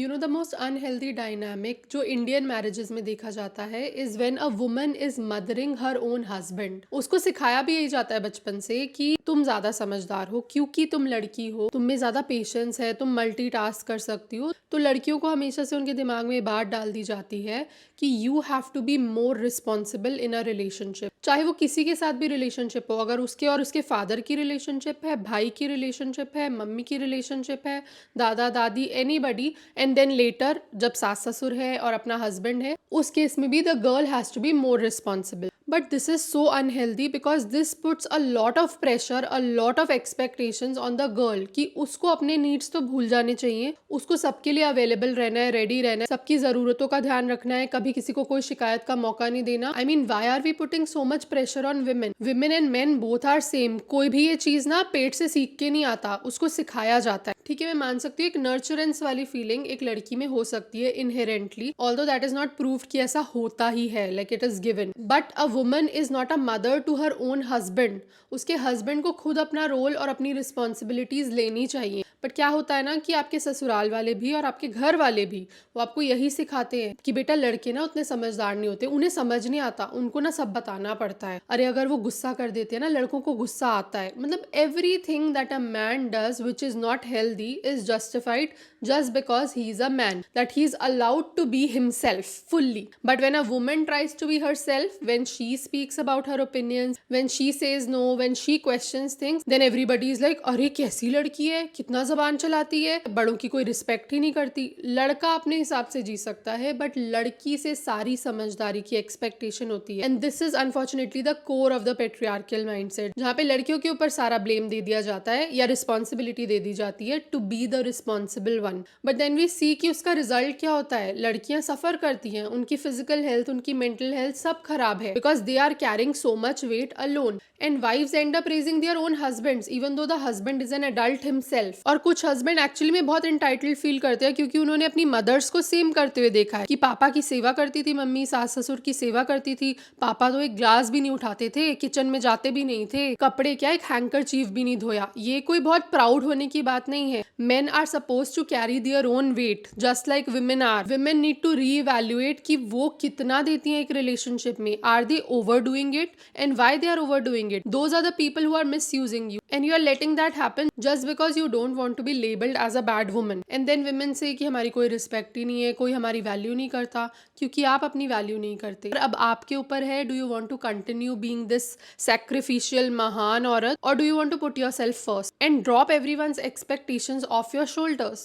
You know the most unhealthy dynamic जो Indian marriages में देखा जाता है is when a woman is mothering her own husband. उसको सिखाया भी यही जाता है बचपन से कि तुम ज्यादा समझदार हो क्योंकि तुम लड़की हो, तुम में ज्यादा पेशेंस है, तुम मल्टीटास्क कर सकती हो। तो लड़कियों को हमेशा से उनके दिमाग में ये बात डाल दी जाती है कि you have to be more responsible in a relationship, चाहे वो किसी के साथ भी रिलेशनशिप हो। अगर उसके और उसके फादर की रिलेशनशिप है, भाई की रिलेशनशिप है, मम्मी की रिलेशनशिप है, दादा दादी, एनीबडी, एंड देन लेटर जब सास ससुर है और अपना हस्बैंड है, उस केस में भी the girl has to be more responsible. But this is so unhealthy because this puts a lot of pressure, a lot of expectations on the girl कि उसको अपने नीड्स तो भूल जाने चाहिए, उसको सबके लिए अवेलेबल रहना है, रेडी रहना है, सबकी जरूरतों का ध्यान रखना है, कभी किसी को कोई शिकायत का मौका नहीं देना। I mean why are we putting so much pressure on women? Women and men both are same. कोई भी ये चीज ना पेट से सीख के नहीं आता, उसको सिखाया जाता है। ठीक है, मैं मान सकती हूँ एक नर्चरेंस वाली फीलिंग एक लड़की में हो सकती है inherently, although that is not proved कि ऐसा होता ही है, like it is given. But a woman is not a mother to her own husband. उसके हस्बैंड को खुद अपना रोल और अपनी रिस्पॉन्सिबिलिटीज लेनी चाहिए। बट क्या होता है ना कि आपके ससुराल वाले भी और आपके घर वाले भी वो आपको यही सिखाते हैं कि बेटा लड़के ना उतने समझदार नहीं होते, उन्हें समझ नहीं आता, उनको ना सब बताना पड़ता है। अरे अगर वो गुस्सा कर देते हैं ना, लड़कों को गुस्सा आता है। मतलब everything that a man does which is not healthy is justified just because he is a man, that he is allowed to be himself fully. But when a woman tries to be herself, when she speaks about her opinions, when she says no, when she questions things, then everybody is like अरे कैसी लड़की है, कितना जबान चलाती है, बड़ों की कोई रिस्पेक्ट ही नहीं करती। लड़का अपने हिसाब से जी सकता है बट लड़की से सारी समझदारी की एक्सपेक्टेशन होती है। And this is unfortunately the core of the patriarchal mindset, जहाँ पे लड़कियों के ऊपर सारा ब्लेम दे दिया जाता है या रिस्पॉन्सिबिलिटी दे दी जाती है to be the responsible one. But then we see कि उसका रिजल्ट क्या होता है। लड़कियां सफर करती हैं, उनकी फिजिकल हेल्थ, उनकी मेंटल हेल्थ सब खराब है because they are carrying so much weight alone. And wives end up raising their own husbands even though the husband is an adult himself. और कुछ हस्बैंड एक्चुअली में बहुत एंटाइटल्ड फील करते हैं क्योंकि उन्होंने अपनी मदर्स को सेम करते हुए देखा है कि पापा की सेवा करती थी मम्मी, सास ससुर की सेवा करती थी, पापा तो एक ग्लास भी नहीं उठाते थे, किचन में जाते भी नहीं थे, कपड़े क्या एक हैंकर चीफ भी नहीं धोया। ये कोई बहुत प्राउड होने की बात नहीं है। Men are supposed to carry their own weight just like women are. Women need to reevaluate कि वो कितना देती हैं एक relationship में. Are they overdoing it and why they are overdoing it? Those are the people who are misusing you and you are letting that happen just because you don't want to be labeled as a bad woman. And then women say कि हमारी कोई respect ही नहीं है, कोई हमारी value नहीं करता क्योंकि आप अपनी value नहीं करते। अब आपके ऊपर है, do you want to continue being this sacrificial महान औरत or do you want to put yourself first and drop everyone's expectations off your shoulders?